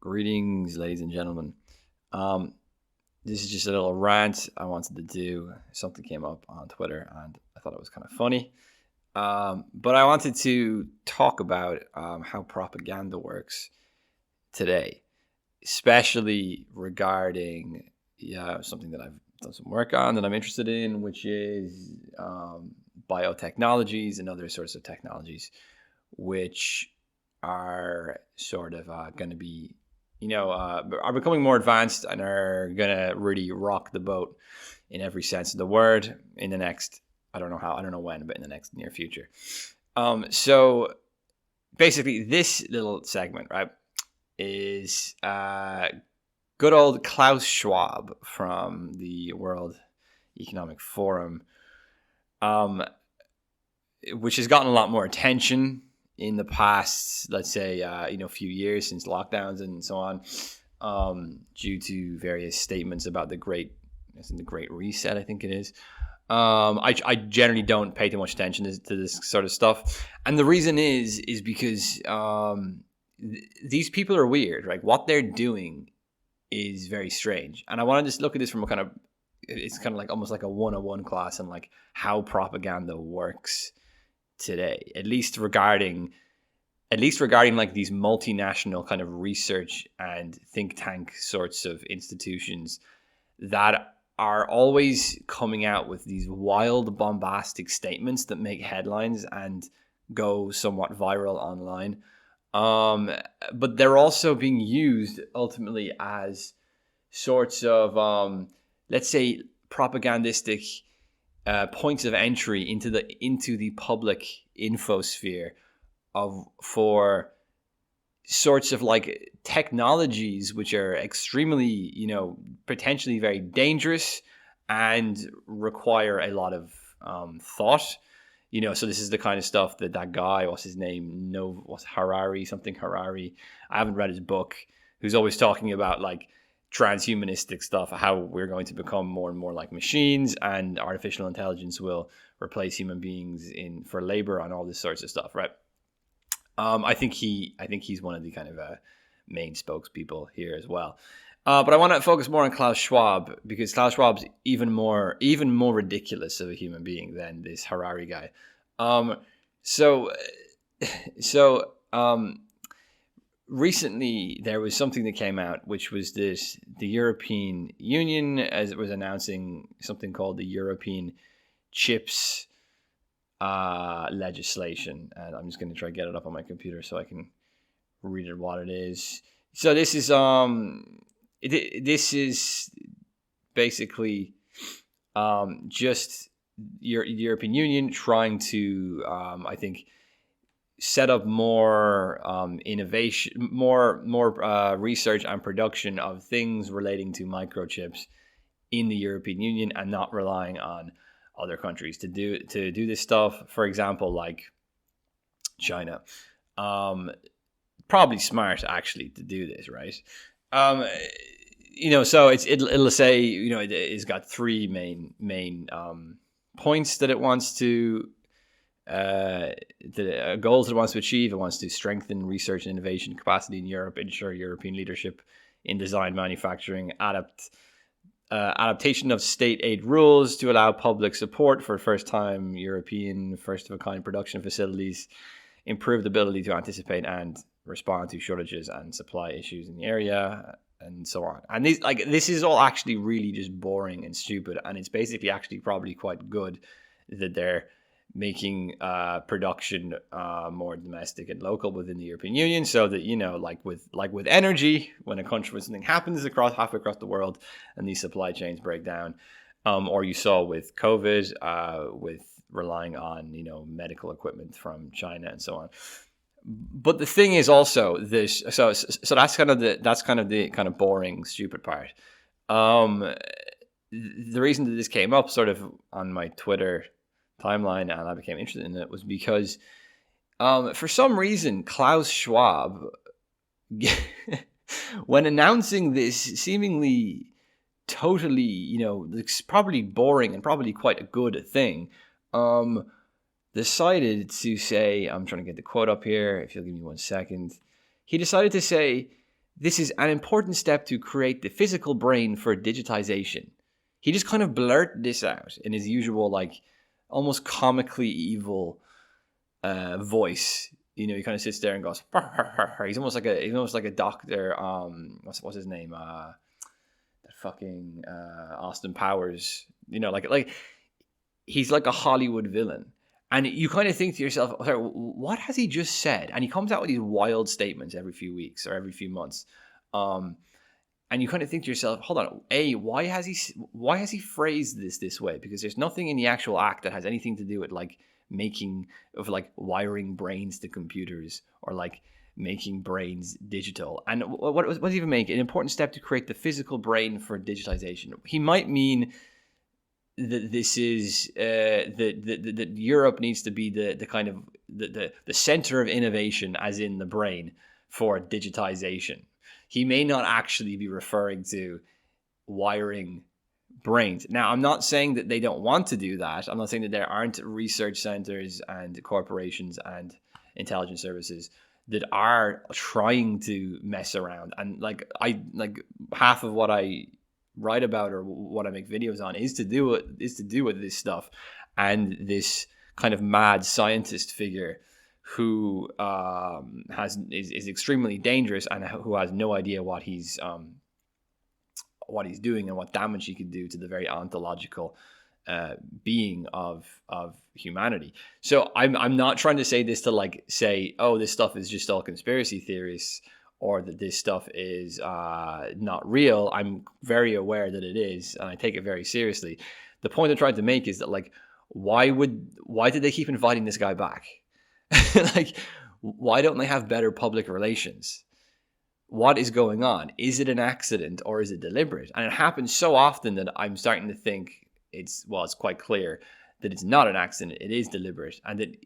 Greetings, ladies and gentlemen. Um, this is just a little rant I wanted to do. Something came up on Twitter and I thought it was kind of funny. But I wanted to talk about how propaganda works today, especially regarding something that I've done some work on that I'm interested in, which is biotechnologies and other sorts of technologies, which are sort of going to be are becoming more advanced and are gonna really rock the boat in every sense of the word in the next, I don't know when, but in the next near future. So basically this little segment, right, is good old Klaus Schwab from the World Economic Forum, which has gotten a lot more attention in the past, let's say, few years since lockdowns and so on, due to various statements about the Great Reset, I think it is. I generally don't pay too much attention to this sort of stuff, and the reason is because these people are weird. Right, what they're doing is very strange, and I want to just look at this from it's kind of like almost like a 101 class on like how propaganda works today, at least regarding like these multinational kind of research and think tank sorts of institutions that are always coming out with these wild bombastic statements that make headlines and go somewhat viral online, but they're also being used ultimately as sorts of let's say propagandistic points of entry into the public infosphere for sorts of like technologies which are extremely, potentially very dangerous and require a lot of thought. So this is the kind of stuff that guy, what's his name? Harari. I haven't read his book. Who's always talking about like transhumanistic stuff, how we're going to become more and more like machines, and artificial intelligence will replace human beings for labor and all this sorts of stuff, right? I think he's one of the kind of main spokespeople here as well. But I want to focus more on Klaus Schwab, because Klaus Schwab's even more ridiculous of a human being than this Harari guy. Recently, there was something that came out, which was the European Union, as it was announcing something called the European Chips legislation. And I'm just going to try to get it up on my computer so I can read it what it is. So this is basically just European Union trying to, I think, set up more innovation, more research and production of things relating to microchips in the European Union, and not relying on other countries to do this stuff. For example, like China, probably smart actually to do this, right? So it'll say, it's got three main points that it wants to. The goals it wants to achieve. It wants to strengthen research and innovation capacity in Europe, ensure European leadership in design, manufacturing, adaptation of state aid rules to allow public support for first-time European, first-of-a-kind production facilities, improve the ability to anticipate and respond to shortages and supply issues in the area, and so on. And this is all actually really just boring and stupid, and it's basically actually probably quite good that they're making production more domestic and local within the European Union, so that like with energy, when something happens halfway across the world and these supply chains break down, or you saw with COVID, with relying on medical equipment from China and so on. But the thing is also this, so that's kind of the boring stupid part. The reason that this came up sort of on my Twitter timeline and I became interested in it was because for some reason Klaus Schwab, when announcing this seemingly totally it's probably boring and probably quite a good thing, decided to say, I'm trying to get the quote up here, if you'll give me 1 second. He decided to say this is an important step to create the physical brain for digitization. He just kind of blurted this out in his usual, like, almost comically evil voice. You know, he kind of sits there and goes, he's almost like a doctor. What's his name? That fucking Austin Powers. You know, like he's like a Hollywood villain. And you kind of think to yourself, what has he just said? And he comes out with these wild statements every few weeks or every few months. And you kind of think to yourself, hold on, why has he phrased this way? Because there's nothing in the actual act that has anything to do with like wiring brains to computers or like making brains digital. And what does he even make? An important step to create the physical brain for digitization. He might mean that this is that Europe needs to be the kind of the center of innovation, as in the brain, for digitization. He may not actually be referring to wiring brains. Now, I'm not saying that they don't want to do that. I'm not saying that there aren't research centers and corporations and intelligence services that are trying to mess around. And like half of what I write about or what I make videos on is to do with this stuff, and this kind of mad scientist figure who is extremely dangerous and who has no idea what he's doing and what damage he could do to the very ontological being of humanity. So I'm not trying to say this to like say, oh, this stuff is just all conspiracy theories, or that this stuff is not real. I'm very aware that it is, and I take it very seriously. The point I'm trying to make is that, like, why did they keep inviting this guy back? Like, why don't they have better public relations? What is going on? Is it an accident or is it deliberate? And it happens so often that I'm starting to think it's quite clear that it's not an accident, it is deliberate, and that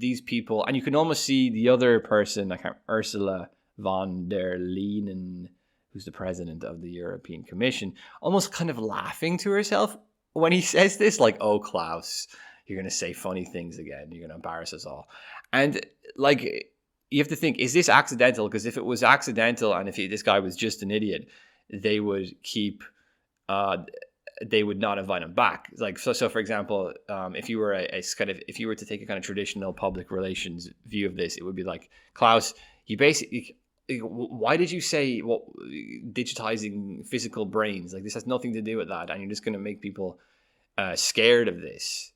these people, and you can almost see the other person, Ursula von der Leyen, who's the president of the European Commission, almost kind of laughing to herself when he says this, like, oh, Klaus, you're going to say funny things again. You're going to embarrass us all. And like, you have to think, is this accidental? Because if it was accidental and if this guy was just an idiot, they would not invite him back. Like, so for example, if you were if you were to take a kind of traditional public relations view of this, it would be like, Klaus, you basically, why did you say digitizing physical brains? Like, this has nothing to do with that, and you're just going to make people scared of this.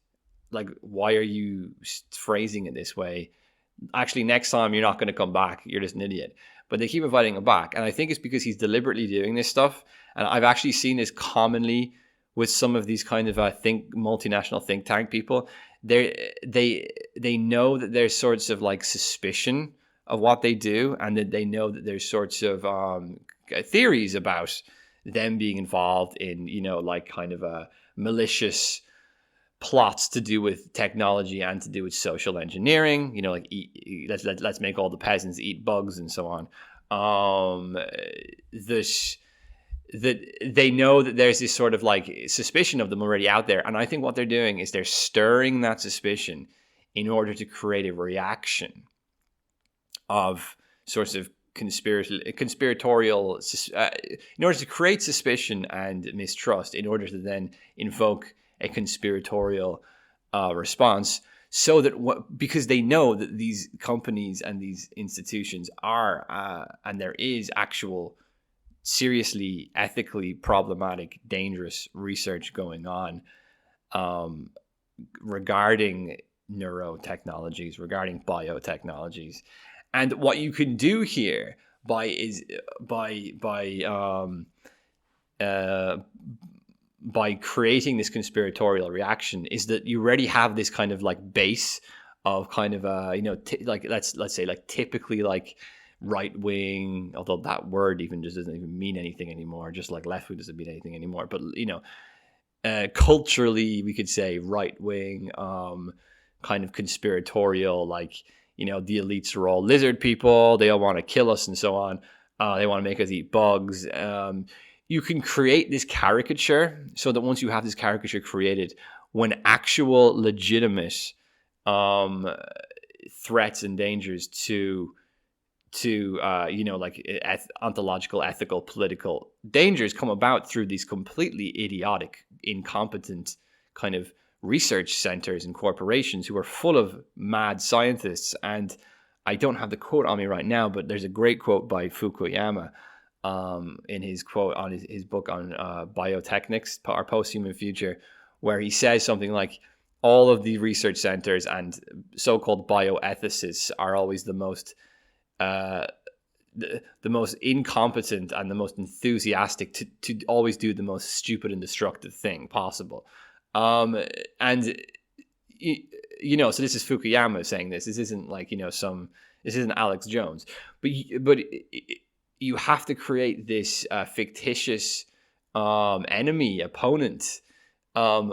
Like, why are you phrasing it this way? Actually, next time you're not going to come back. You're just an idiot. But they keep inviting him back, and I think it's because he's deliberately doing this stuff. And I've actually seen this commonly with some of these kind of multinational think tank people. They know that there's sorts of like suspicion of what they do, and that they know that there's sorts of theories about them being involved in, like kind of a malicious plots to do with technology and to do with social engineering. Like let's make all the peasants eat bugs and so on. That they know that there's this sort of like suspicion of them already out there, and I think what they're doing is they're stirring that suspicion in order to create a reaction of sorts of conspiratorial, in order to create suspicion and mistrust, in order to then invoke a conspiratorial response, so that because they know that these companies and these institutions are, and there is actual seriously ethically problematic, dangerous research going on regarding neurotechnologies, regarding biotechnologies. And what you can do here by creating this conspiratorial reaction is that you already have this kind of like base of kind of let's say like typically like right wing, although that word even just doesn't even mean anything anymore, just like left wing doesn't mean anything anymore, but culturally we could say right wing, kind of conspiratorial, like, the elites are all lizard people, they all want to kill us and so on, they want to make us eat bugs. You can create this caricature so that once you have this caricature created, when actual legitimate threats and dangers to to like ontological, ethical, political dangers come about through these completely idiotic, incompetent kind of research centers and corporations who are full of mad scientists. And I don't have the quote on me right now, but there's a great quote by Fukuyama in his quote on his book on biotechnics, our post-human future, where he says something like, all of the research centers and so-called bioethicists are always the most incompetent and the most enthusiastic to always do the most stupid and destructive thing possible. So this is Fukuyama saying this. This isn't like, this isn't Alex Jones, but you have to create this fictitious enemy, opponent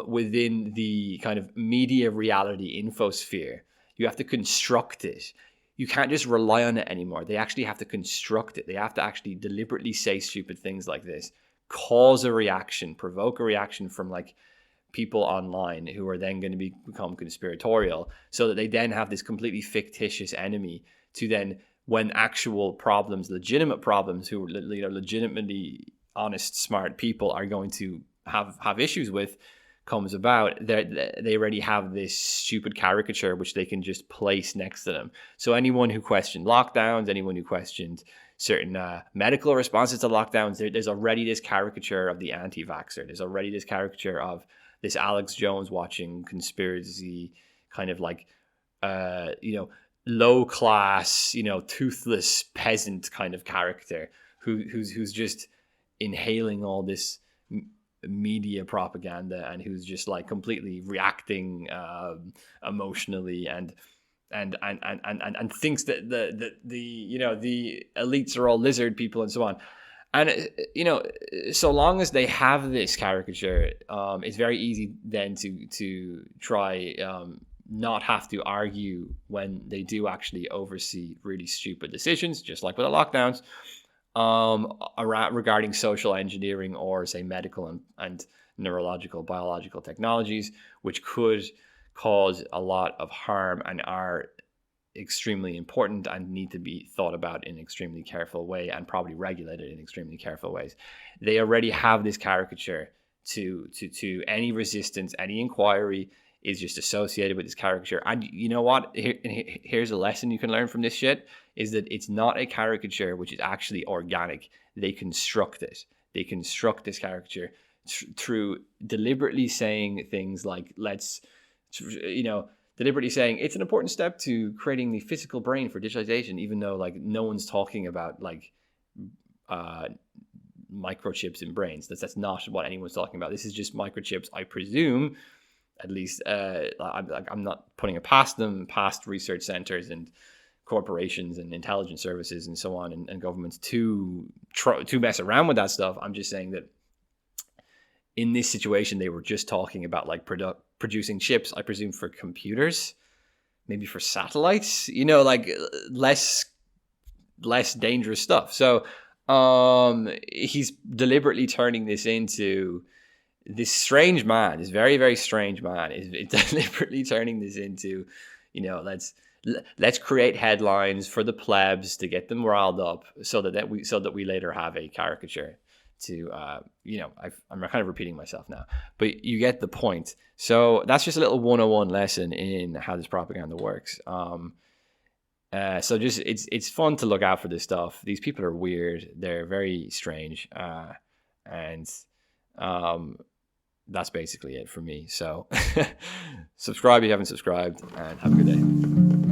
within the kind of media reality infosphere. You have to construct it. You can't just rely on it anymore. They actually have to construct it. They have to actually deliberately say stupid things like this, cause a reaction, provoke a reaction from like people online who are then going to become conspiratorial, so that they then have this completely fictitious enemy to then, when actual problems, legitimate problems, who legitimately honest, smart people are going to have issues with, comes about, they already have this stupid caricature which they can just place next to them. So anyone who questioned lockdowns, anyone who questioned certain medical responses to lockdowns, there's already this caricature of the anti-vaxxer. There's already this caricature of this Alex Jones watching conspiracy kind of like, low class, toothless peasant kind of character who's just inhaling all this media propaganda, and who's just like completely reacting emotionally and thinks that the elites are all lizard people and so on. And so long as they have this caricature, it's very easy then to try not have to argue when they do actually oversee really stupid decisions, just like with the lockdowns, regarding social engineering or say medical and neurological, biological technologies, which could cause a lot of harm and are extremely important and need to be thought about in an extremely careful way and probably regulated in extremely careful ways. They already have this caricature to any resistance, any inquiry is just associated with this caricature. And you know what? Here's a lesson you can learn from this shit, is that it's not a caricature which is actually organic. They construct it. They construct this caricature through deliberately saying things like, deliberately saying it's an important step to creating the physical brain for digitalization, even though like no one's talking about like microchips in brains. That's not what anyone's talking about. This is just microchips, I presume. At least I'm not putting it past them, past research centers and corporations and intelligence services and so on, and governments to mess around with that stuff. I'm just saying that in this situation, they were just talking about like producing chips, I presume, for computers, maybe for satellites, like less dangerous stuff. So he's deliberetely turning this into this strange man, this very, very strange man is deliberately turning this into, let's create headlines for the plebs to get them riled up so that we later have a caricature to, I'm kind of repeating myself now, but you get the point. So that's just a little 101 lesson in how this propaganda works. So just, it's fun to look out for this stuff. These people are weird. They're very strange. And that's basically it for me. So subscribe if you haven't subscribed, and have a good day.